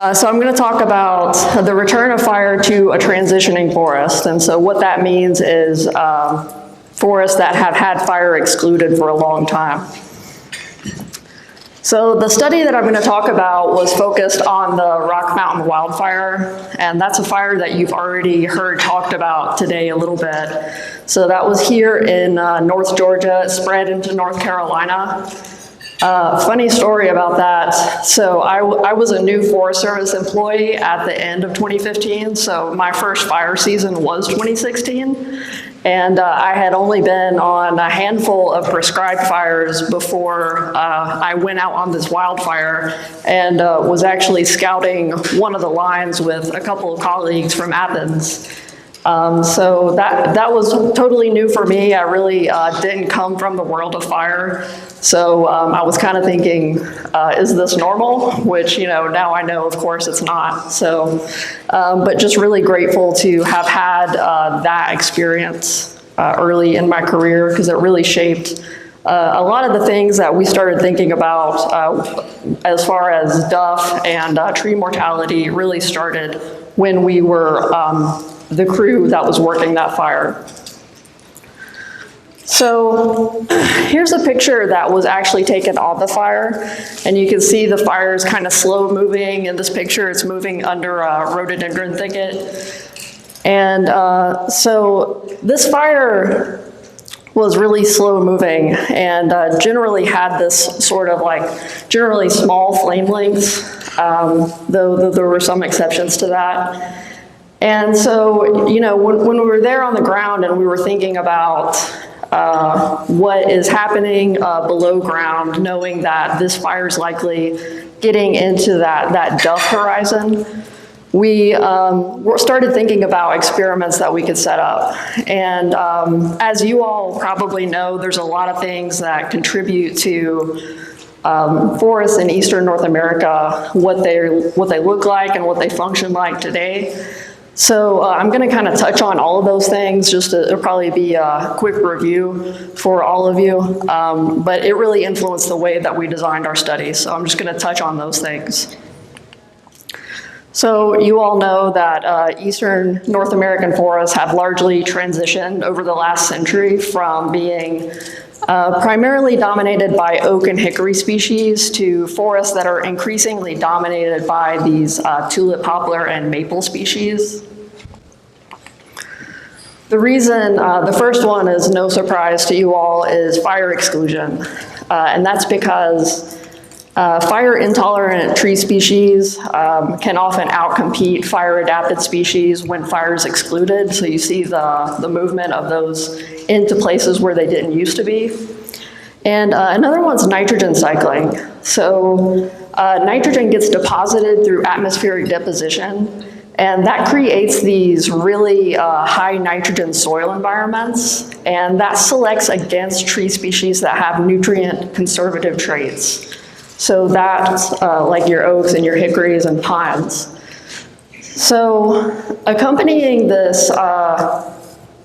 So I'm going to talk about the return of fire to a transitioning forest. And so what that means is forests that have had fire excluded for a long time. So the study that I'm going to talk about was focused on the Rock Mountain wildfire, and that's a fire that you've already heard talked about today a little bit. So that was here in North Georgia. It spread into North Carolina. Funny story about that. So I was a new Forest Service employee at the end of 2015, so my first fire season was 2016. And I had only been on a handful of prescribed fires before I went out on this wildfire and was actually scouting one of the lines with a couple of colleagues from Athens. So that was totally new for me. I really didn't come from the world of fire. So I was kind of thinking, is this normal? Which, now I know, of course, it's not. So, but just really grateful to have had that experience early in my career, because it really shaped a lot of the things that we started thinking about as far as duff and tree mortality really started when we were the crew that was working that fire. So here's a picture that was actually taken on the fire, and you can see the fire is kind of slow moving. In this picture, it's moving under a rhododendron thicket. And so this fire was really slow moving and generally had this sort of generally small flame lengths, though there were some exceptions to that. And so, when we were there on the ground and we were thinking about what is happening below ground, knowing that this fire is likely getting into that duff horizon, we started thinking about experiments that we could set up. And as you all probably know, there's a lot of things that contribute to forests in eastern North America, what they look like and what they function like today. So I'm going to kind of touch on all of those things, it'll probably be a quick review for all of you, but it really influenced the way that we designed our study, so I'm just going to touch on those things. So you all know that eastern North American forests have largely transitioned over the last century from being primarily dominated by oak and hickory species to forests that are increasingly dominated by these tulip poplar and maple species. The reason, the first one is no surprise to you all, is fire exclusion. And that's because fire-intolerant tree species can often outcompete fire-adapted species when fire is excluded. So you see the movement of those into places where they didn't used to be. And another one's nitrogen cycling. So nitrogen gets deposited through atmospheric deposition, and that creates these really high nitrogen soil environments, and that selects against tree species that have nutrient conservative traits. So that's like your oaks and your hickories and pines. So accompanying this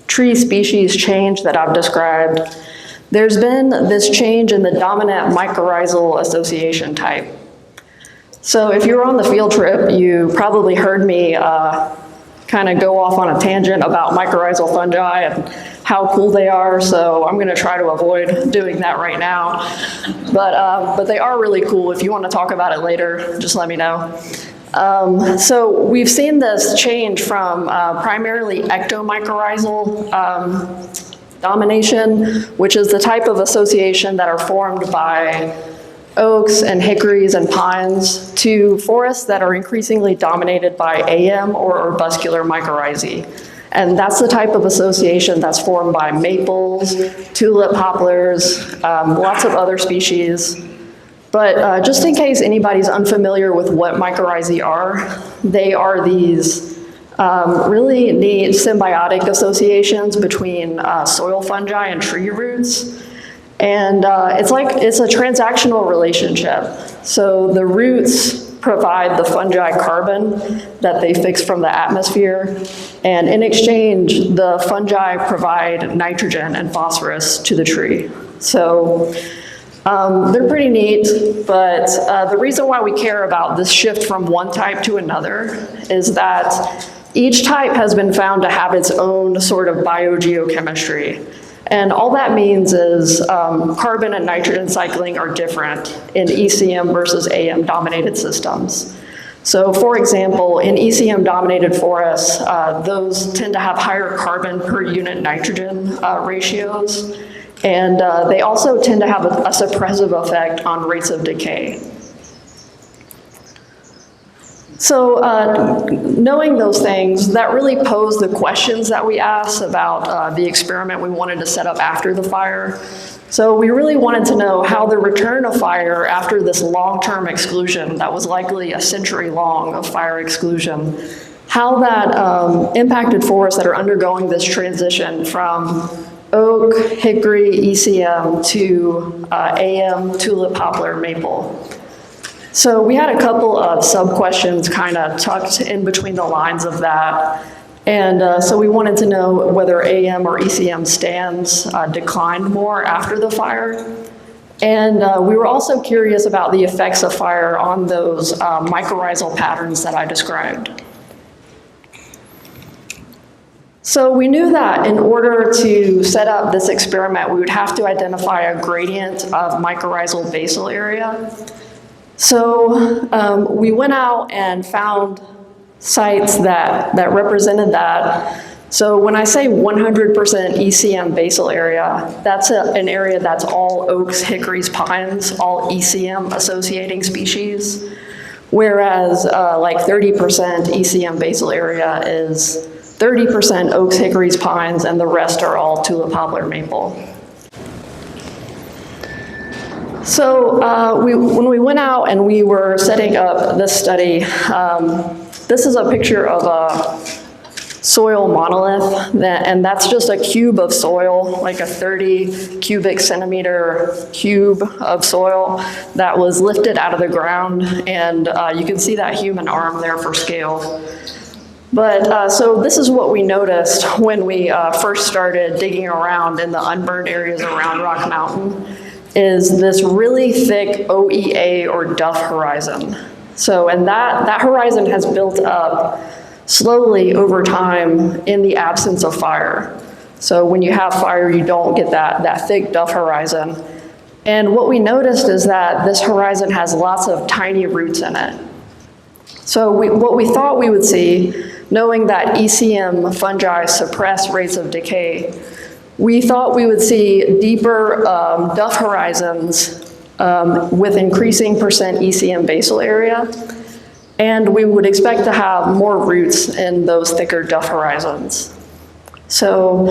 tree species change that I've described, there's been this change in the dominant mycorrhizal association type. So if you were on the field trip, you probably heard me kind of go off on a tangent about mycorrhizal fungi and how cool they are, so I'm going to try to avoid doing that right now. But they are really cool. If you want to talk about it later, just let me know. So we've seen this change from primarily ectomycorrhizal domination, which is the type of association that are formed by oaks and hickories and pines, to forests that are increasingly dominated by AM or arbuscular mycorrhizae. And that's the type of association that's formed by maples, tulip poplars, lots of other species. But just in case anybody's unfamiliar with what mycorrhizae are, they are these really neat symbiotic associations between soil fungi and tree roots. And it's a transactional relationship. So the roots provide the fungi carbon that they fix from the atmosphere, and in exchange, the fungi provide nitrogen and phosphorus to the tree. So They're pretty neat, but the reason why we care about this shift from one type to another is that each type has been found to have its own sort of biogeochemistry. And all that means is carbon and nitrogen cycling are different in ECM versus AM dominated systems. So for example, in ECM dominated forests, those tend to have higher carbon per unit nitrogen ratios, and they also tend to have a suppressive effect on rates of decay. So knowing those things, that really posed the questions that we asked about the experiment we wanted to set up after the fire. So we really wanted to know how the return of fire after this long-term exclusion that was likely a century long of fire exclusion, how that impacted forests that are undergoing this transition from oak, hickory, ECM to AM, tulip, poplar, maple. So we had a couple of sub-questions kind of tucked in between the lines of that. And so we wanted to know whether AM or ECM stands declined more after the fire. And we were also curious about the effects of fire on those mycorrhizal patterns that I described. So we knew that in order to set up this experiment, we would have to identify a gradient of mycorrhizal basal area. So we went out and found sites that represented that. So when I say 100% ECM basal area, that's an area that's all oaks, hickories, pines, all ECM associating species. Whereas like 30% ECM basal area is 30% oaks, hickories, pines, and the rest are all tulip, poplar, maple. So when we went out and we were setting up this study, this is a picture of a soil monolith, and that's just a cube of soil, like a 30 cubic centimeter cube of soil that was lifted out of the ground, and you can see that human arm there for scale. But so this is what we noticed when we first started digging around in the unburned areas around Rock Mountain, is this really thick OEA or duff horizon. So, and that horizon has built up slowly over time in the absence of fire. So when you have fire, you don't get that thick duff horizon. And what we noticed is that this horizon has lots of tiny roots in it. So what we thought we would see, knowing that ECM fungi suppress rates of decay, we thought we would see deeper duff horizons with increasing percent ECM basal area, and we would expect to have more roots in those thicker duff horizons. So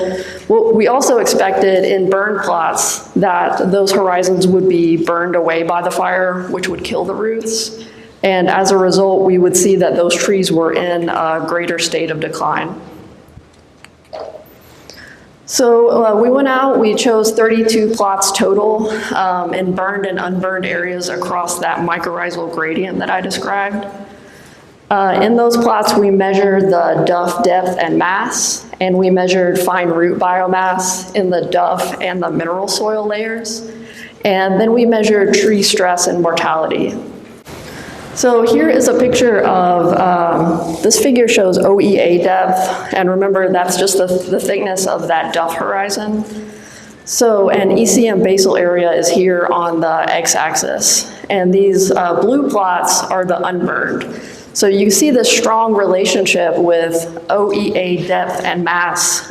what we also expected in burn plots that those horizons would be burned away by the fire, which would kill the roots. And as a result, we would see that those trees were in a greater state of decline. So we went out, we chose 32 plots total in burned and unburned areas across that mycorrhizal gradient that I described. In those plots, we measured the duff depth and mass, and we measured fine root biomass in the duff and the mineral soil layers. And then we measured tree stress and mortality. So here is a picture of, this figure shows OEA depth, and remember that's just the thickness of that duff horizon. So an ECM basal area is here on the x-axis, and these blue plots are the unburned. So you see this strong relationship with OEA depth and mass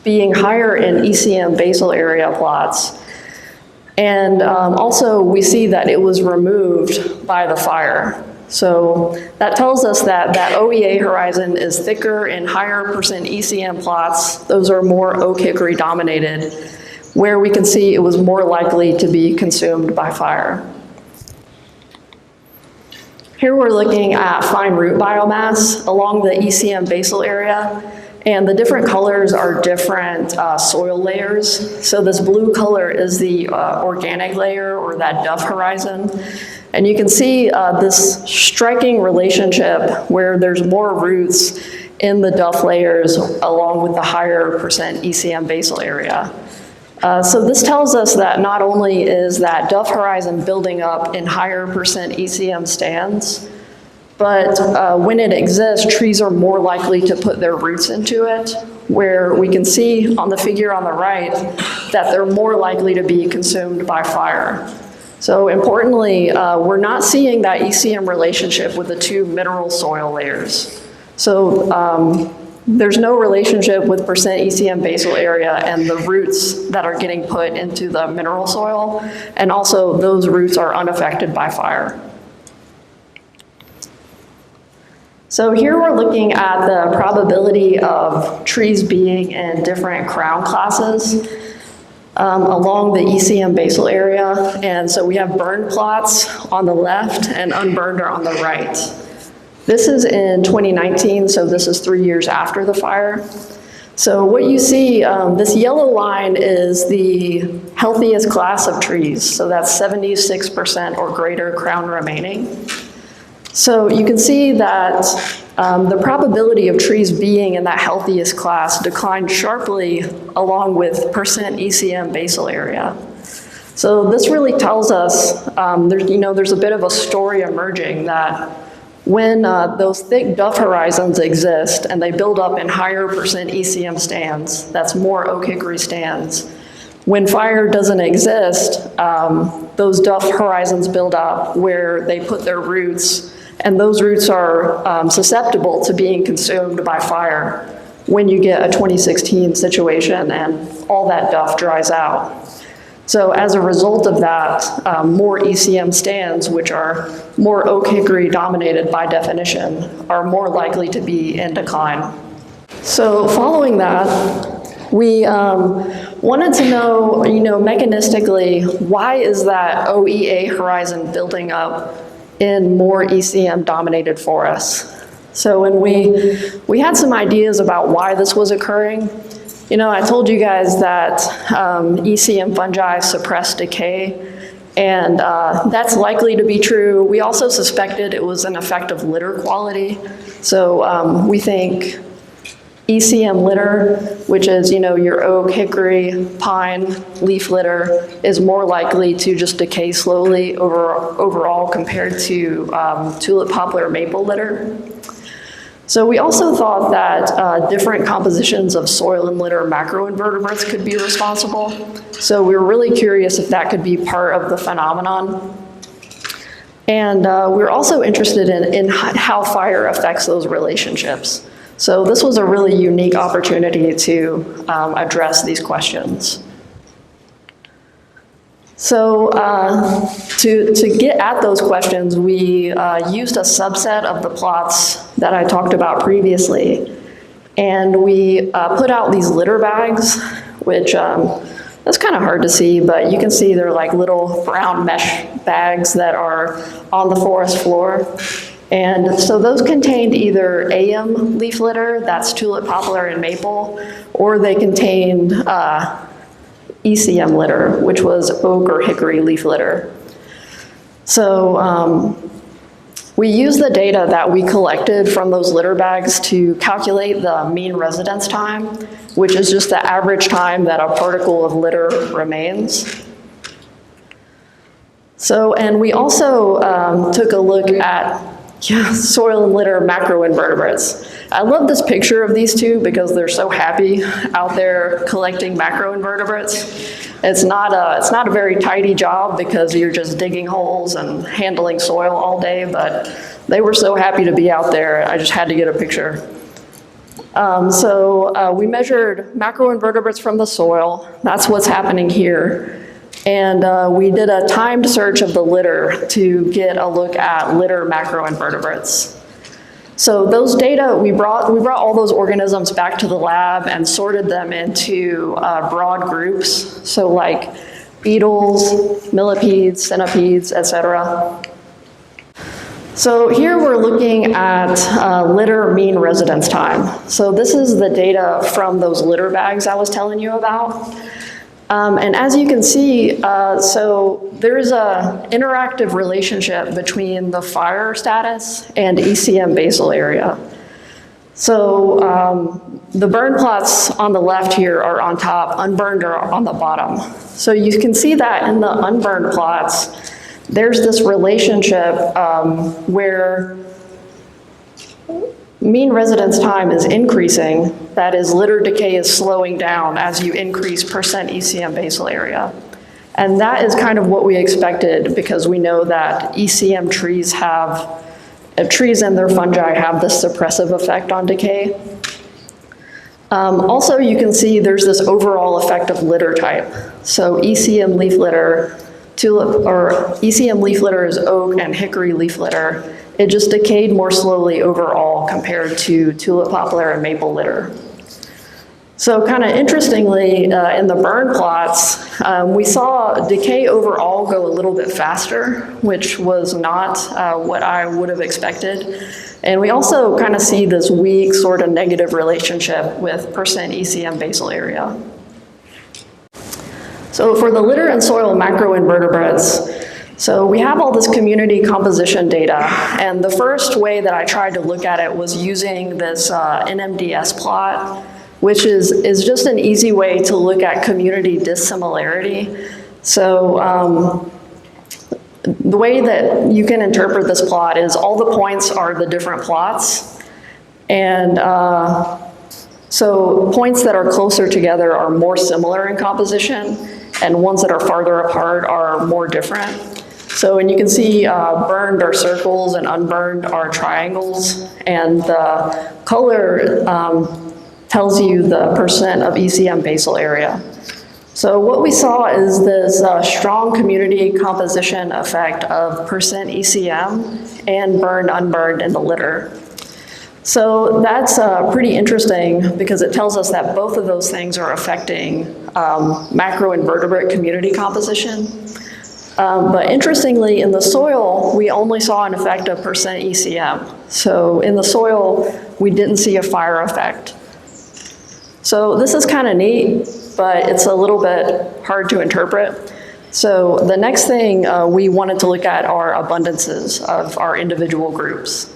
being higher in ECM basal area plots. And also we see that it was removed by the fire. So that tells us that that OEA horizon is thicker in higher percent ECM plots. Those are more oak hickory dominated, where we can see it was more likely to be consumed by fire. Here we're looking at fine root biomass along the ECM basal area. And the different colors are different soil layers. So this blue color is the organic layer, or that duff horizon. And you can see this striking relationship where there's more roots in the duff layers along with the higher percent ECM basal area. So this tells us that not only is that duff horizon building up in higher percent ECM stands, but when it exists, trees are more likely to put their roots into it, where we can see on the figure on the right that they're more likely to be consumed by fire. So importantly, we're not seeing that ECM relationship with the two mineral soil layers. So there's no relationship with percent ECM basal area and the roots that are getting put into the mineral soil, and also those roots are unaffected by fire. So here we're looking at the probability of trees being in different crown classes along the ECM basal area. And so we have burned plots on the left and unburned are on the right. This is in 2019, so this is 3 years after the fire. So what you see, this yellow line is the healthiest class of trees. So that's 76% or greater crown remaining. So you can see that the probability of trees being in that healthiest class declined sharply along with percent ECM basal area. So this really tells us there's a bit of a story emerging that when those thick duff horizons exist and they build up in higher percent ECM stands, that's more oak hickory stands. When fire doesn't exist, those duff horizons build up where they put their roots, and those roots are susceptible to being consumed by fire when you get a 2016 situation and all that duff dries out. So as a result of that, more ECM stands, which are more oak hickory dominated by definition, are more likely to be in decline. So following that, we wanted to know, mechanistically, why is that OEA horizon building up in more ECM dominated forests? So when we had some ideas about why this was occurring. I told you guys that ECM fungi suppress decay, and that's likely to be true. We also suspected it was an effect of litter quality. So we think ECM litter, which is, your oak, hickory, pine, leaf litter, is more likely to just decay slowly overall compared to tulip, poplar, maple litter. So we also thought that different compositions of soil and litter macroinvertebrates could be responsible. So we were really curious if that could be part of the phenomenon. And we were also interested in how fire affects those relationships. So this was a really unique opportunity to address these questions. So to get at those questions, we used a subset of the plots that I talked about previously. And we put out these litter bags, which that's kind of hard to see, but you can see they're like little brown mesh bags that are on the forest floor. And so those contained either AM leaf litter, that's tulip, poplar, and maple, or they contained ECM litter, which was oak or hickory leaf litter. So we used the data that we collected from those litter bags to calculate the mean residence time, which is just the average time that a particle of litter remains. So, and we also took a look at soil and litter macroinvertebrates. I love this picture of these two because they're so happy out there collecting macroinvertebrates. It's not a very tidy job because you're just digging holes and handling soil all day, but they were so happy to be out there, I just had to get a picture. So we measured macroinvertebrates from the soil. That's what's happening here. And we did a timed search of the litter to get a look at litter macroinvertebrates. So those data, we brought all those organisms back to the lab and sorted them into broad groups. So like beetles, millipedes, centipedes, etc. So here we're looking at litter mean residence time. So this is the data from those litter bags I was telling you about. And as you can see, so there's an interactive relationship between the fire status and ECM basal area. So the burn plots on the left here are on top, unburned are on the bottom. So you can see that in the unburned plots, there's this relationship where mean residence time is increasing, that is, litter decay is slowing down as you increase percent ECM basal area. And that is kind of what we expected, because we know that ECM trees and their fungi have this suppressive effect on decay. Also, you can see there's this overall effect of litter type. So ECM leaf litter, ECM leaf litter is oak and hickory leaf litter. It just decayed more slowly overall compared to tulip poplar and maple litter. So kind of interestingly, in the burn plots, we saw decay overall go a little bit faster, which was not what I would have expected. And we also kind of see this weak sort of negative relationship with percent ECM basal area. So for the litter and soil macroinvertebrates, so we have all this community composition data, and the first way that I tried to look at it was using this NMDS plot, which is just an easy way to look at community dissimilarity. So the way that you can interpret this plot is all the points are the different plots, and so points that are closer together are more similar in composition, and ones that are farther apart are more different. So, and you can see burned are circles and unburned are triangles, and the color tells you the percent of ECM basal area. So what we saw is this strong community composition effect of percent ECM and burned, unburned in the litter. So that's pretty interesting, because it tells us that both of those things are affecting macroinvertebrate community composition. But interestingly, in the soil, we only saw an effect of percent ECM. So in the soil, we didn't see a fire effect. So this is kind of neat, but it's a little bit hard to interpret. So the next thing we wanted to look at are abundances of our individual groups.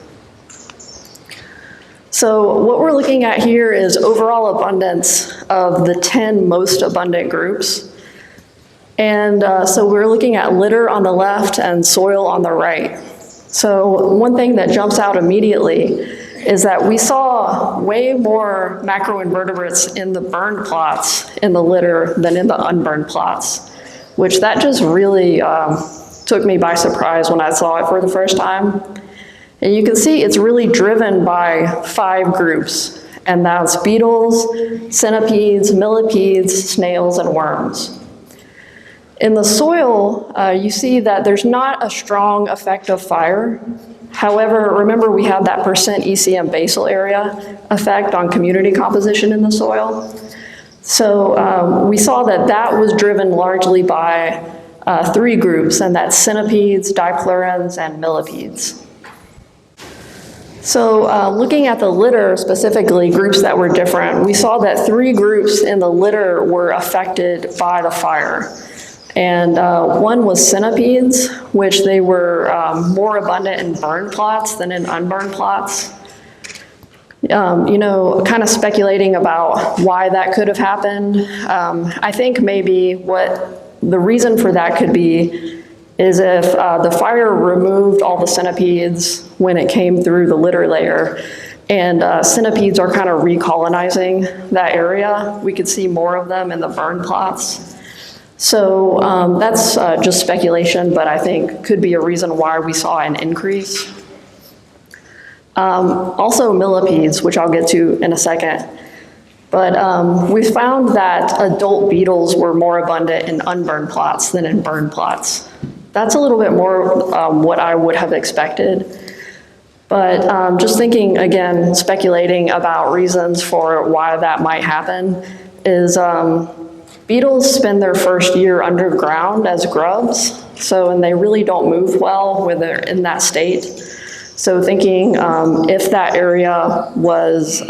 So what we're looking at here is overall abundance of the 10 most abundant groups. And so we're looking at litter on the left and soil on the right. So one thing that jumps out immediately is that we saw way more macroinvertebrates in the burned plots in the litter than in the unburned plots, which that just really took me by surprise when I saw it for the first time. And you can see it's really driven by 5 groups, and that's beetles, centipedes, millipedes, snails, and worms. In the soil, you see that there's not a strong effect of fire. However, remember we have that percent ECM basal area effect on community composition in the soil. So we saw that that was driven largely by 3 groups, and that's centipedes, diplurans, and millipedes. So looking at the litter specifically, groups that were different, we saw that 3 groups in the litter were affected by the fire. And one was centipedes, which they were more abundant in burned plots than in unburned plots. You know, kind of speculating about why that could have happened. I think maybe what the reason for that could be is if the fire removed all the centipedes when it came through the litter layer, and centipedes are kind of recolonizing that area. We could see more of them in the burned plots. So that's just speculation, but I think could be a reason why we saw an increase. Also millipedes, which I'll get to in a second. But we found that adult beetles were more abundant in unburned plots than in burned plots. That's a little bit more what I would have expected. But just thinking, again, speculating about reasons for why that might happen is beetles spend their first year underground as grubs, and they really don't move well when they're in that state. So thinking if that area was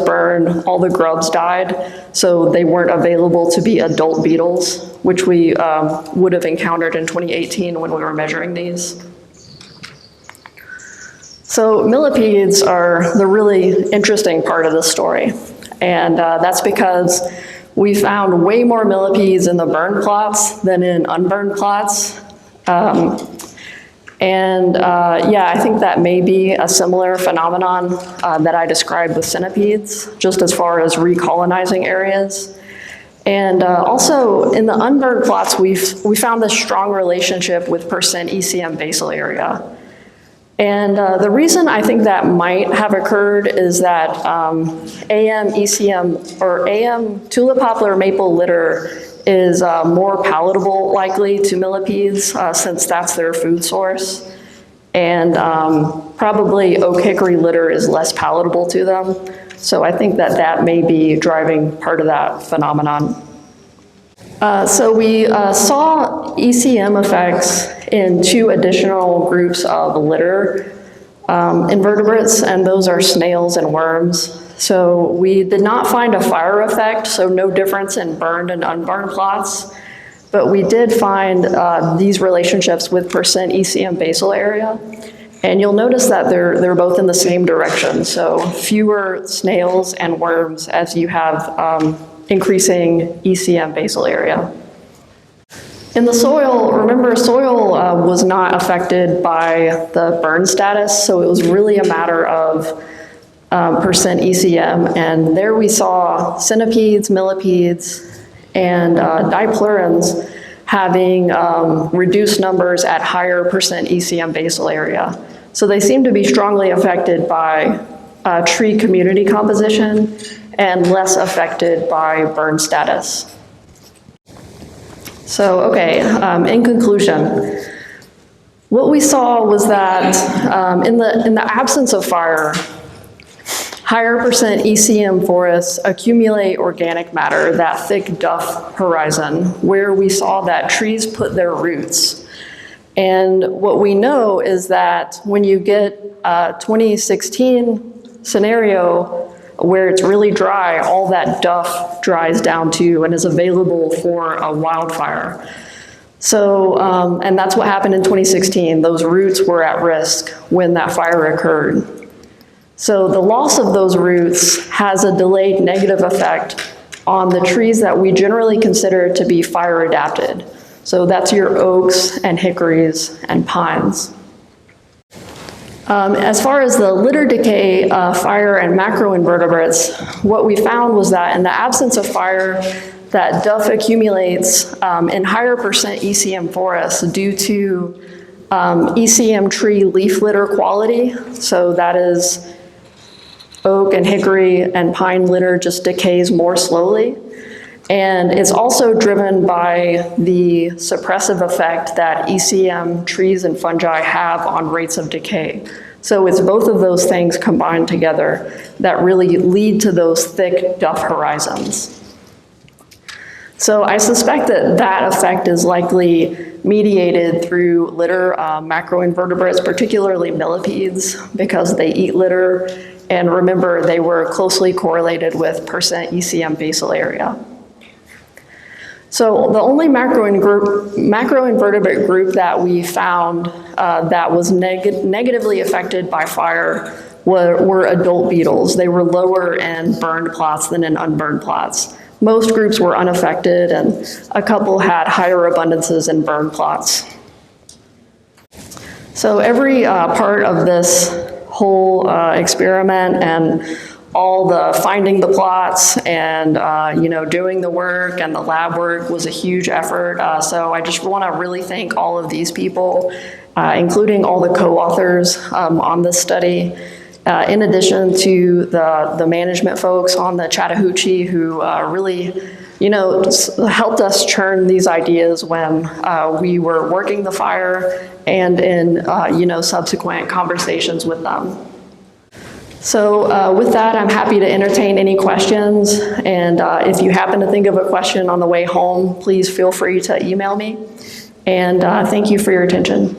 burned, all the grubs died, so they weren't available to be adult beetles, which we would have encountered in 2018 when we were measuring these. So millipedes are the really interesting part of this story. And that's because we found way more millipedes in the burned plots than in unburned plots. Yeah, I think that may be a similar phenomenon that I described with centipedes, just as far as recolonizing areas. And also in the unburned plots, we found this strong relationship with percent ECM basal area. And the reason I think that might have occurred is that AM ECM or AM tulip poplar maple litter is more palatable likely to millipedes since that's their food source. And probably oak hickory litter is less palatable to them. So I think that that may be driving part of that phenomenon. So we saw ECM effects in 2 additional groups of litter invertebrates, and those are snails and worms. So we did not find a fire effect, so no difference in burned and unburned plots, but we did find these relationships with percent ECM basal area. And you'll notice that they're both in the same direction, so fewer snails and worms as you have increasing ECM basal area. In the soil, remember soil was not affected by the burn status, so it was really a matter of percent ECM, and there we saw centipedes, millipedes, and diplurans having reduced numbers at higher percent ECM basal area. So they seem to be strongly affected by tree community composition and less affected by burn status. So, okay, in conclusion, what we saw was that in the absence of fire, higher percent ECM forests accumulate organic matter, that thick duff horizon, where we saw that trees put their roots. And what we know is that when you get a 2016 scenario where it's really dry, all that duff dries down too and is available for a wildfire. So, and that's what happened in 2016. Those roots were at risk when that fire occurred. So the loss of those roots has a delayed negative effect on the trees that we generally consider to be fire adapted. So that's your oaks and hickories and pines. As far as the litter decay, fire and macroinvertebrates, what we found was that in the absence of fire, that duff accumulates in higher percent ECM forests due to ECM tree leaf litter quality. So that is oak and hickory and pine litter just decays more slowly. And it's also driven by the suppressive effect that ECM trees and fungi have on rates of decay. So it's both of those things combined together that really lead to those thick duff horizons. So I suspect that that effect is likely mediated through litter macroinvertebrates, particularly millipedes, because they eat litter. And remember, they were closely correlated with percent ECM basal area. So the only macroinvertebrate group that we found that was negatively affected by fire were adult beetles. They were lower in burned plots than in unburned plots. Most groups were unaffected, and a couple had higher abundances in burned plots. So every part of this whole experiment and all the finding the plots and doing the work and the lab work was a huge effort. So I just want to really thank all of these people, including all the co-authors on this study, in addition to the management folks on the Chattahoochee who really helped us churn these ideas when we were working the fire and in subsequent conversations with them. So with that, I'm happy to entertain any questions. And if you happen to think of a question on the way home, please feel free to email me. And thank you for your attention.